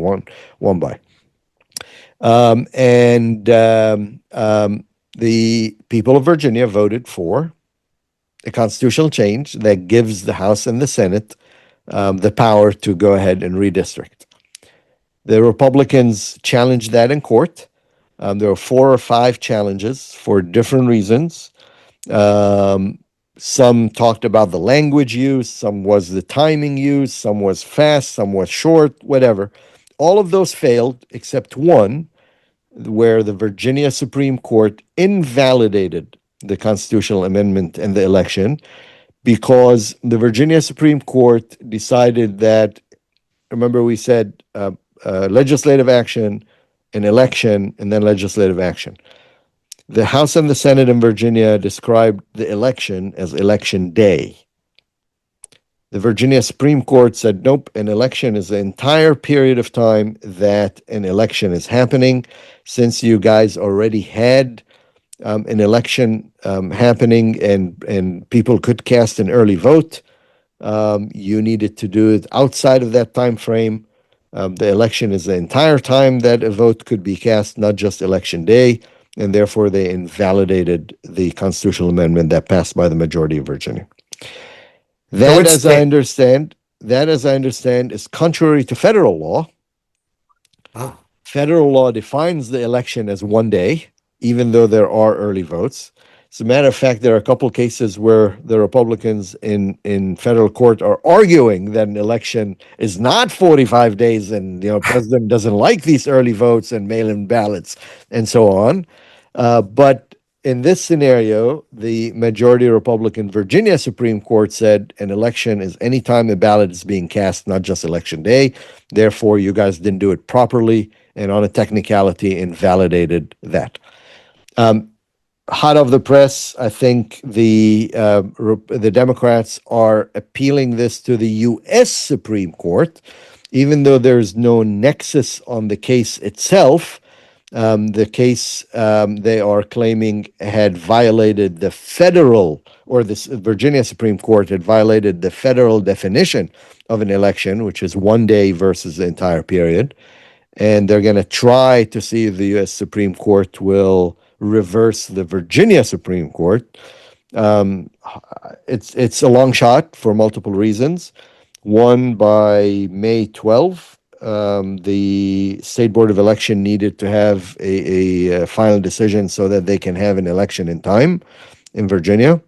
won by. The people of Virginia voted for a constitutional change that gives the House and the Senate the power to go ahead and redistrict. The Republicans challenged that in court. There were 4 or 5 challenges for different reasons. Some talked about the language used, some was the timing used, some was fast, some was short, whatever. All of those failed except one, where the Virginia Supreme Court invalidated the constitutional amendment and the election because the Virginia Supreme Court decided that, remember we said legislative action, an election, and then legislative action. The House and the Senate in Virginia described the election as election day. The Virginia Supreme Court said, nope, an election is the entire period of time that an election is happening. Since you guys already had an election happening and people could cast an early vote, you needed to do it outside of that time frame. The election is the entire time that a vote could be cast, not just election day, and therefore they invalidated the constitutional amendment that passed by the majority of Virginia. That, as I understand, is contrary to federal law. Ah. Federal law defines the election as one day, even though there are early votes. As a matter of fact, there are a couple of cases where the Republicans in federal court are arguing that an election is not 45 days and the president doesn't like these early votes and mail-in ballots and so on. But in this scenario, the majority Republican Virginia Supreme Court said an election is any time a ballot is being cast, not just election day. Therefore, you guys didn't do it properly, and on a technicality invalidated that. hot off the press. I think the Democrats are appealing this to the U.S. Supreme Court, even though there's no nexus on the case itself. The case they are claiming had violated the federal, or the Virginia Supreme Court had violated the federal definition of an election, which is 1 day versus the entire period. And they're going to try to see if the U.S. Supreme Court will reverse the Virginia Supreme Court. Um, it's a long shot for multiple reasons. One, by May 12th, the State Board of Election needed to have a final decision so that they can have an election in time in Virginia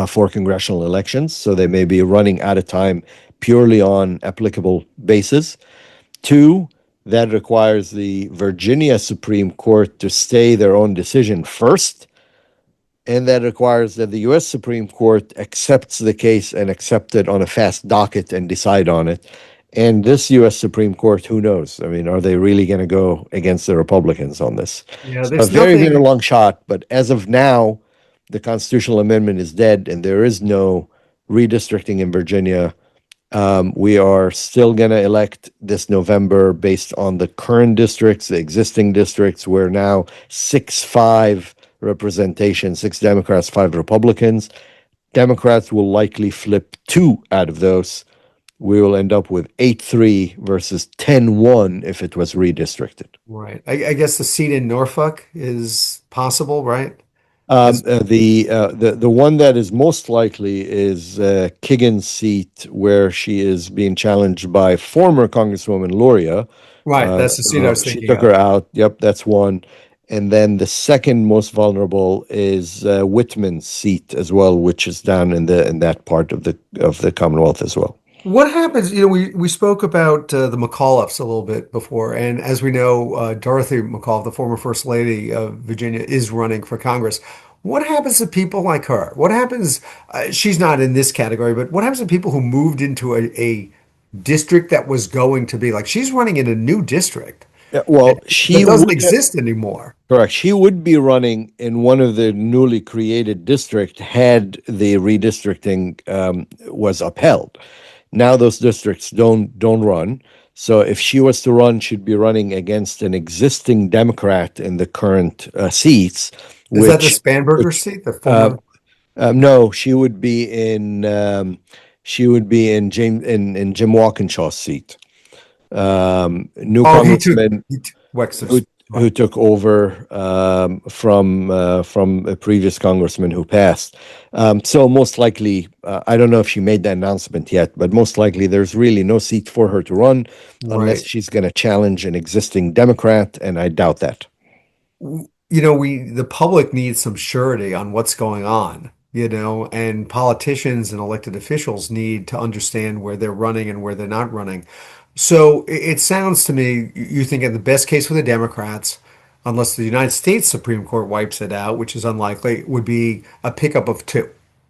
for congressional elections. So they may be running out of time purely on applicable basis. Two, that requires the Virginia Supreme Court to stay their own decision first. And that requires that the U.S. Supreme Court accepts the case and accept it on a fast docket and decide on it. And this U.S. Supreme Court, who knows? I mean, are they really going to go against the Republicans on this? Yeah, So a there's very, very nothing. long shot. But as of now, the constitutional amendment is dead, and there is no redistricting in Virginia. We are still going to elect this November based on the current districts, the existing districts. We're now 6-5 representation, 6 Democrats, 5 Republicans. Democrats will likely flip 2 out of those. We will end up with 8-3 versus 10-1 if it was redistricted. Right. I guess the seat in Norfolk is possible, right? The one that is most likely is Kiggins' seat, where she is being challenged by former Congresswoman Luria. Right. That's the seat I was She thinking took of. her out. Yep, that's one. And then the second most vulnerable is Whitman's seat as well, which is down in that part of the Commonwealth as well. What happens? We spoke about the McAuliffes a little bit before, and as we know, Dorothy McAuliffe, the former First Lady of Virginia, is running for Congress. What happens to people like her? What happens? She's not in this category, but what happens to people who moved into a district that was going to be like she's running in a new district Yeah, well, that doesn't exist anymore? correct. She would be running in one of the newly created district had the redistricting was upheld. Now those districts don't run. So if she was to run, she'd be running against an existing Democrat in the current seats, Is that the which Spanberger seat, the uh, former? no, she would be in Jim Walkinshaw's seat. New Oh, congressman Wexler's. who took over from a previous congressman who passed. So most likely, I don't know if she made that announcement yet, but most likely there's really no seat for her to run unless Right. she's going to challenge an existing Democrat, and I doubt that. The public needs some surety on what's going on, and politicians and elected officials need to understand where they're running and where they're not running. So it sounds to me you think in the best case for the Democrats, unless the United States Supreme Court wipes it out, which is unlikely, would be a pickup of 2.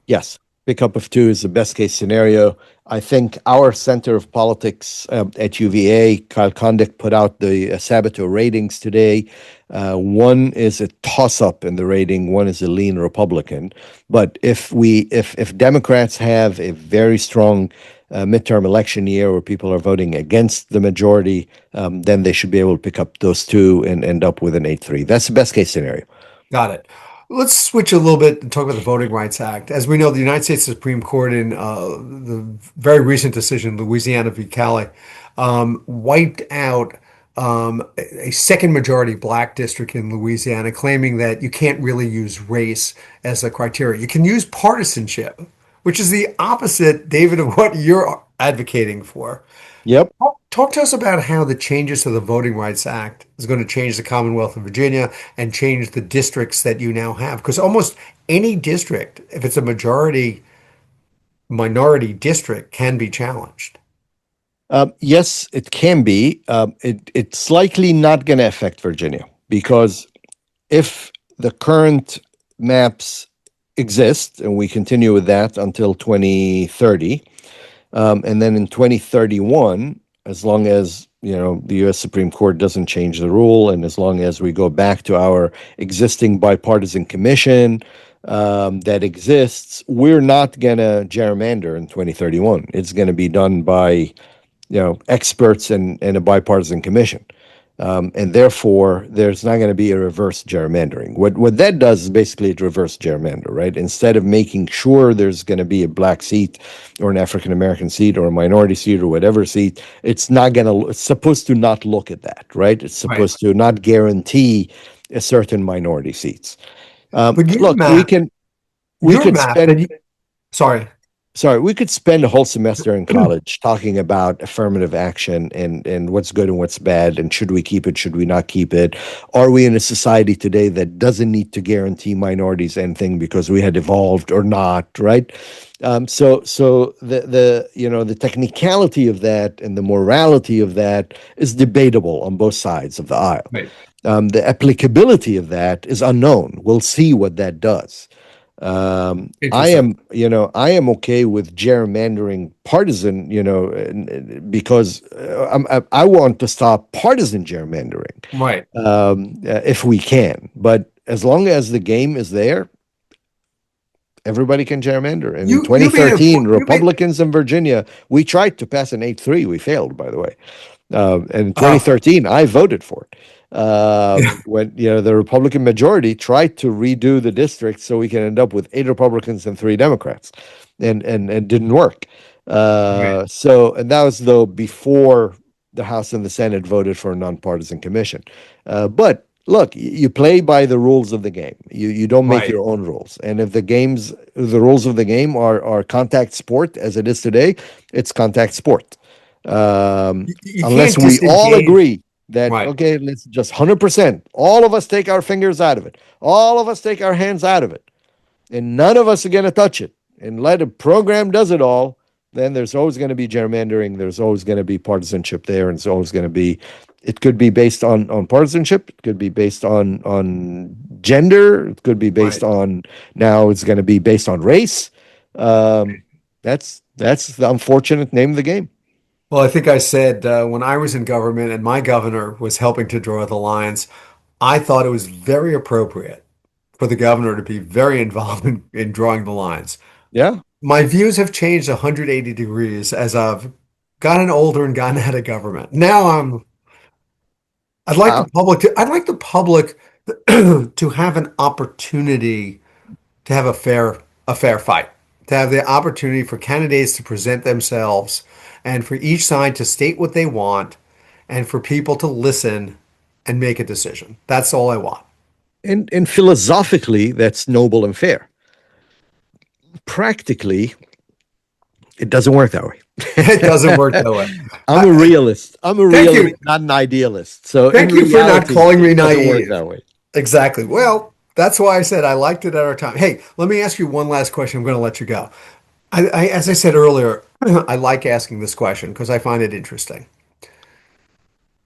Yes, pickup of 2 is the best case scenario. I think our Center of Politics at UVA, Kyle Kondik, put out the Sabato ratings today. One is a toss-up in the rating, one is a lean Republican. But if Democrats have a very strong midterm election year where people are voting against the majority, then they should be able to pick up those 2 and end up with an 8-3. That's the best case scenario. Got it. Let's switch a little bit and talk about the Voting Rights Act. As we know, the United States Supreme Court in the very recent decision, Louisiana v. Cali, wiped out a second majority black district in Louisiana, claiming that you can't really use race as a criteria. You can use partisanship, which is the opposite, David, of what you're advocating for. Yep. Talk to us about how the changes to the Voting Rights Act is going to change the Commonwealth of Virginia and change the districts that you now have. Because almost any district, if it's a majority minority district, can be challenged. Yes, it can be. It's likely not going to affect Virginia because if the current maps exist and we continue with that until 2030, and then in 2031, as long as the U.S. Supreme Court doesn't change the rule, and as long as we go back to our existing bipartisan commission that exists, we're not gonna gerrymander in 2031. It's going to be done by experts and a bipartisan commission. And therefore, there's not going to be a reverse gerrymandering. What that does is basically it reverse gerrymander, right? Instead of making sure there's going to be a black seat or an African American seat or a minority seat or whatever seat, it's supposed to not look at that, right? It's Right. supposed to not guarantee a certain minority seats. But Look, we your could math, spend sorry. Sorry, we could spend a whole semester in college talking about affirmative action and what's good and what's bad, and should we keep it, should we not keep it? Are we in a society today that doesn't need to guarantee minorities anything because we had evolved or not, right? So the technicality of that and the morality of that is debatable on both sides of the aisle. Right. The applicability of that is unknown. We'll see what that does. Interesting. I am okay with gerrymandering partisan, because I want to stop partisan gerrymandering, Right. if we can. But as long as the game is there, everybody can gerrymander. And in You made a 2013, you made Republicans in Virginia, we tried to pass an 8-3. We failed, by the way. And in uh, 2013, I voted for it. When the Republican majority tried to redo the district so we can end up with 8 Republicans and 3 Democrats, and it didn't work. right. And that was though before the House and the Senate voted for a nonpartisan commission. But look, you play by the rules of the game. You don't make Right. your own rules. And if the rules of the game are contact sport as it is today, it's contact sport. You Unless can't we all disengage. agree that, Right. okay, let's just 100%, all of us take our fingers out of it, all of us take our hands out of it, and none of us are going to touch it, and let a program does it all, then there's always going to be gerrymandering, there's always going to be partisanship there, and it's always going to be, it could be based on partisanship, it could be based on gender, it could be based Right. on, now it's going to be based on race. That's the unfortunate name of the game. Well, I think I said when I was in government and my governor was helping to draw the lines, I thought it was very appropriate for the governor to be very involved in drawing the lines. Yeah. My views have changed 180 degrees as I've gotten older and gotten out of government. Now Wow. I'd like the public to have an opportunity to have a fair fight, to have the opportunity for candidates to present themselves and for each side to state what they want and for people to listen and make a decision. That's all I want. And philosophically, that's noble and fair. Practically, it doesn't work that way. It doesn't work that way. I'm a realist. I'm a Thank realist, you. not an idealist. So in Thank you for not reality, calling me it doesn't work naive. that way. Exactly. Well, that's why I said I liked it at our time. Hey, let me ask you one last question. I'm going to let you go. As I said earlier, I like asking this question because I find it interesting.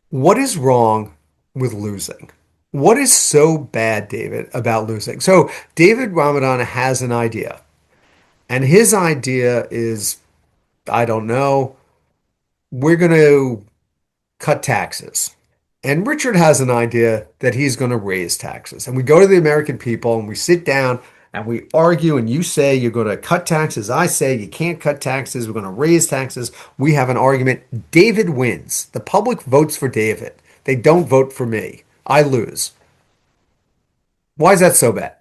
What is wrong with losing? What is so bad, David, about losing? So, David Ramadan has an idea, and his idea is, I don't know, we're going to cut taxes. And Richard has an idea that he's going to raise taxes. And we go to the American people and we sit down and we argue, and you say you're going to cut taxes. I say you can't cut taxes. We're going to raise taxes. We have an argument. David wins. The public votes for David. They don't vote for me. I lose. Why is that so bad?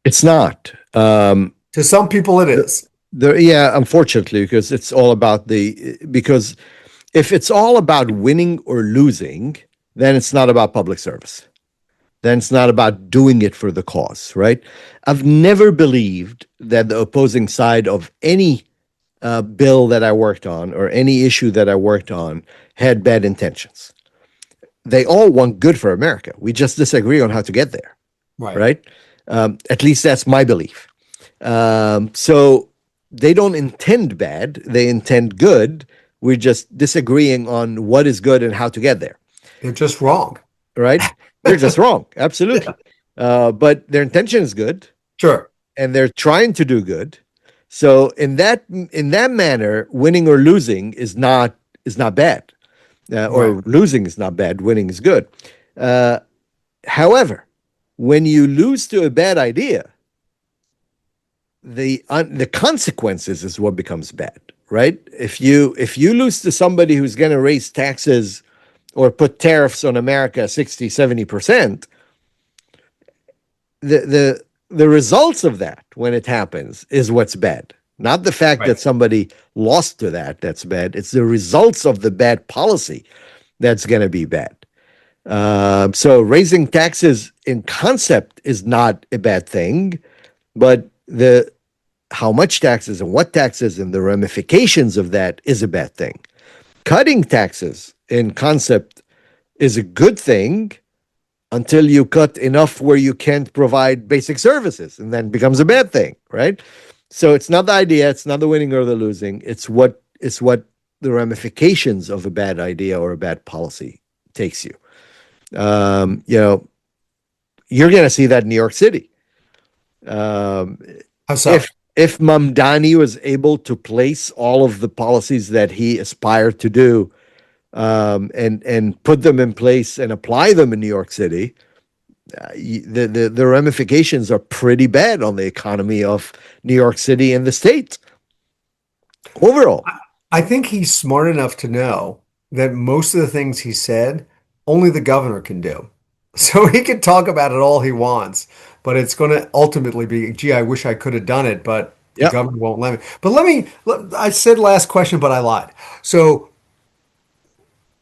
It's not. To some people, it is. Yeah, unfortunately, because it's all about because if it's all about winning or losing, then it's not about public service. Then it's not about doing it for the cause, right? I've never believed that the opposing side of any bill that I worked on or any issue that I worked on had bad intentions. They all want good for America. We just disagree on how to get there, Right. right? At least that's my belief. So they don't intend bad, they intend good. We're just disagreeing on what is good and how to get there, They're just wrong. right? They're just wrong, absolutely. But their intention is good, Sure. and they're trying to do good. So in that manner, winning or losing is not bad. Right. or losing is not bad, winning is good. Uh, However, when you lose to a bad idea, the consequences is what becomes bad, right? If you lose to somebody who's going to raise taxes or put tariffs on America 60, 70%, the results of that when it happens is what's bad. Not the fact Right. that somebody lost to that's bad. It's the results of the bad policy that's going to be bad. So raising taxes in concept is not a bad thing, but the how much taxes and what taxes and the ramifications of that is a bad thing. Cutting taxes in concept is a good thing until you cut enough where you can't provide basic services, and then it becomes a bad thing, right? So it's not the idea, it's not the winning or the losing, it's what the ramifications of a bad idea or a bad policy takes you. You know, you're going to see that in New York City. Um, How so? if Mamdani was able to place all of the policies that he aspired to do, and put them in place and apply them in New York City, the ramifications are pretty bad on the economy of New York City and the state overall. I think he's smart enough to know that most of the things he said, only the governor can do. So he can talk about it all he wants, but it's going to ultimately be, gee, I wish I could have done it, but the Yeah, governor won't let me. But I said last question, but I lied. So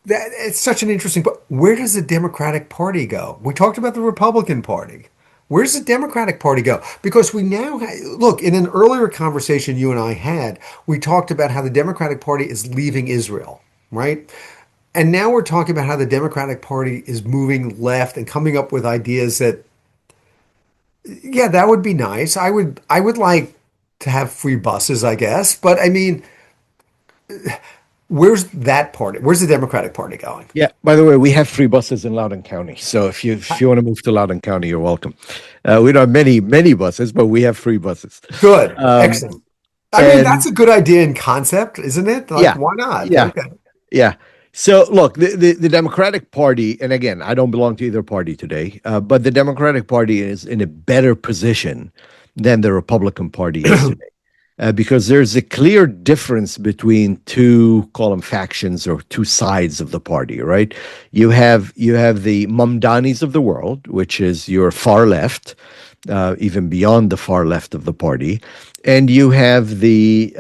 that it's such an interesting, but where does the Democratic Party go? We talked about the Republican Party. Where does the Democratic Party go? Because we now look, in an earlier conversation you and I had, we talked about how the Democratic Party is leaving Israel, right? And now we're talking about how the Democratic Party is moving left and coming up with ideas that, yeah, that would be nice. I would like to have free buses, I guess. But I mean, where's that party? Where's the Democratic Party going? yeah. By the way, we have free buses in Loudoun County, so if you want to move to Loudoun County, you're welcome. We don't have many buses, but we have free buses. Good. Um, Excellent. I mean, that's and a good idea in concept, isn't it? Like, yeah, why not? yeah, Okay. yeah. So look, the Democratic Party, and again, I don't belong to either party today, but the Democratic Party is in a better position than the Republican Party is today. Because there's a clear difference between two, call them factions or two sides of the party, right? You have the Mamdanis of the world, which is your far left, even beyond the far left of the party, and you have the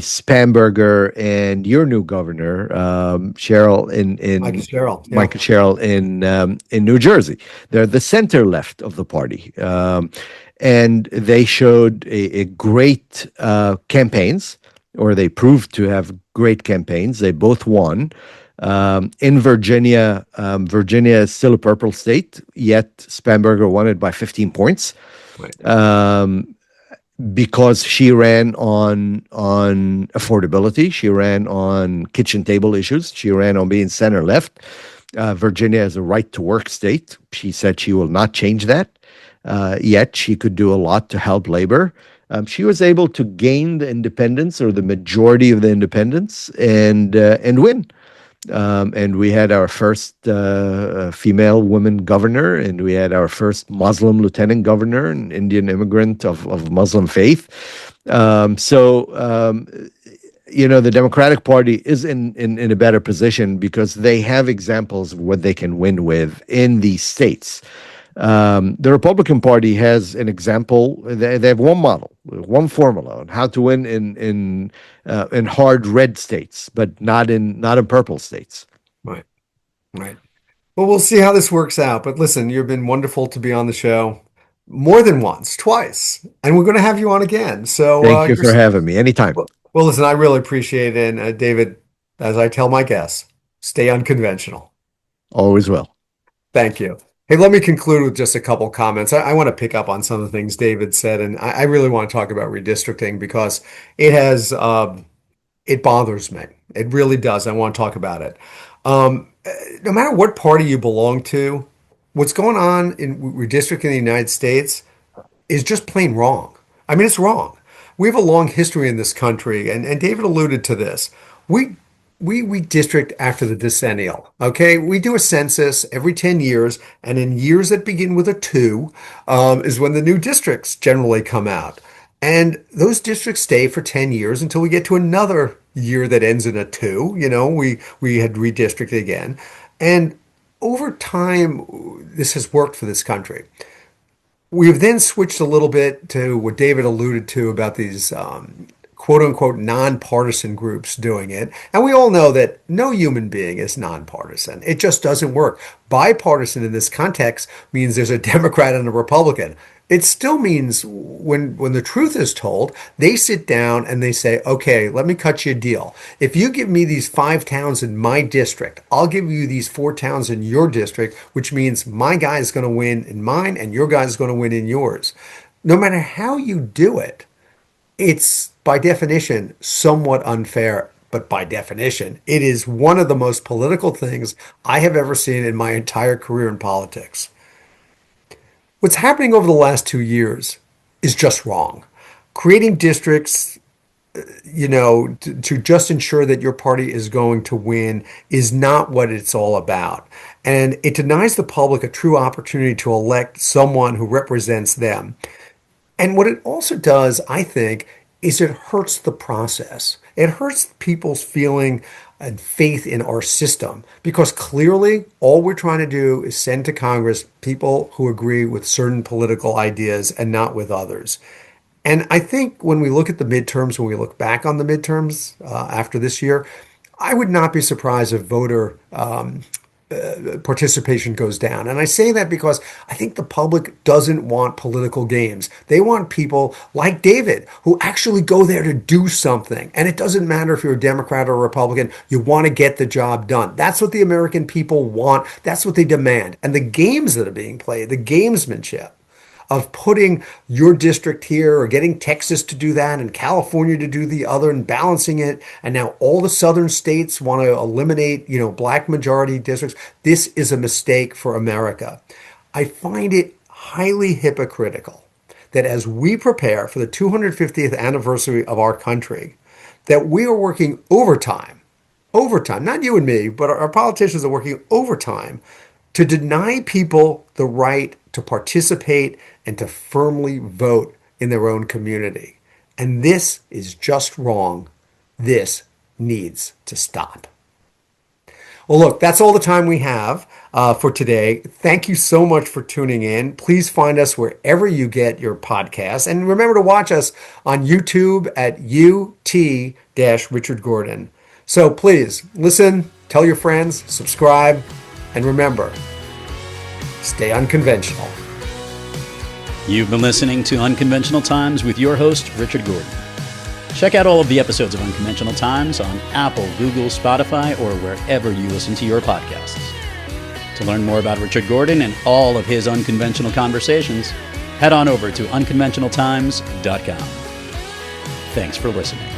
Spamberger and your new governor, Cheryl Mike and Cheryl. Yeah. Michael Cheryl in New Jersey. They're the center left of the party. And they showed a great campaigns, or they proved to have great campaigns. They both won. In Virginia, Virginia is still a purple state, yet Spamberger won it by 15 points, Right. because she ran on affordability. She ran on kitchen table issues. She ran on being center left. Virginia is a right to work state. She said she will not change that. Yet she could do a lot to help labor. She was able to gain the independence or the majority of the independents and win. And we had our first female woman governor, and we had our first Muslim lieutenant governor, an Indian immigrant of Muslim faith. The Democratic Party is in a better position because they have examples of what they can win with in these states. The Republican Party has an example. They have one model, one formula on how to win in hard red states, but not in purple states. Right. Right. Well, we'll see how this works out. But listen, you've been wonderful to be on the show more than once, twice, and we're going to have you on again. So, Thank you for having me. Anytime. well, listen, I really appreciate it. And David, as I tell my guests, stay unconventional. Always will. Thank you. Hey, let me conclude with just a couple comments. I want to pick up on some of the things David said, and I really want to talk about redistricting because it bothers me. It really does. I want to talk about it. No matter what party you belong to, what's going on in redistricting in the United States is just plain wrong. I mean, it's wrong. We have a long history in this country, and David alluded to this. We We redistrict after the decennial. Okay, we do a census every 10 years, and in years that begin with a two, is when the new districts generally come out. And those districts stay for 10 years until we get to another year that ends in a two. We had redistricted again. And over time, this has worked for this country. We've then switched a little bit to what David alluded to about these quote unquote nonpartisan groups doing it. And we all know that no human being is nonpartisan. It just doesn't work. Bipartisan in this context means there's a Democrat and a Republican. It still means when the truth is told, they sit down and they say, okay, let me cut you a deal. If you give me these 5 towns in my district, I'll give you these 4 towns in your district, which means my guy is going to win in mine and your guy is going to win in yours. No matter how you do it, it's by definition somewhat unfair, but by definition, it is one of the most political things I have ever seen in my entire career in politics. What's happening over the last 2 years is just wrong. Creating districts, to just ensure that your party is going to win is not what it's all about. And it denies the public a true opportunity to elect someone who represents them. And what it also does, I think, is it hurts the process. It hurts people's feeling and faith in our system because clearly all we're trying to do is send to Congress people who agree with certain political ideas and not with others. And I think when we look at the midterms, when we look back on the midterms after this year, I would not be surprised if voter participation goes down. And I say that because I think the public doesn't want political games. They want people like David who actually go there to do something. And it doesn't matter if you're a Democrat or a Republican, you want to get the job done. That's what the American people want. That's what they demand. And the games that are being played, the gamesmanship of putting your district here or getting Texas to do that and California to do the other and balancing it. And now all the southern states want to eliminate, black majority districts. This is a mistake for America. I find it highly hypocritical that as we prepare for the 250th anniversary of our country, that we are working overtime, not you and me, but our politicians are working overtime to deny people the right to participate and to firmly vote in their own community. And this is just wrong. This needs to stop. Well, look, that's all the time we have for today. Thank you so much for tuning in. Please find us wherever you get your podcasts. And remember to watch us on YouTube at UT-Richard Gordon. So please listen, tell your friends, subscribe, and remember, stay unconventional. You've been listening to Unconventional Times with your host, Richard Gordon. Check out all of the episodes of Unconventional Times on Apple, Google, Spotify, or wherever you listen to your podcasts. To learn more about Richard Gordon and all of his unconventional conversations, head on over to unconventionaltimes.com. Thanks for listening.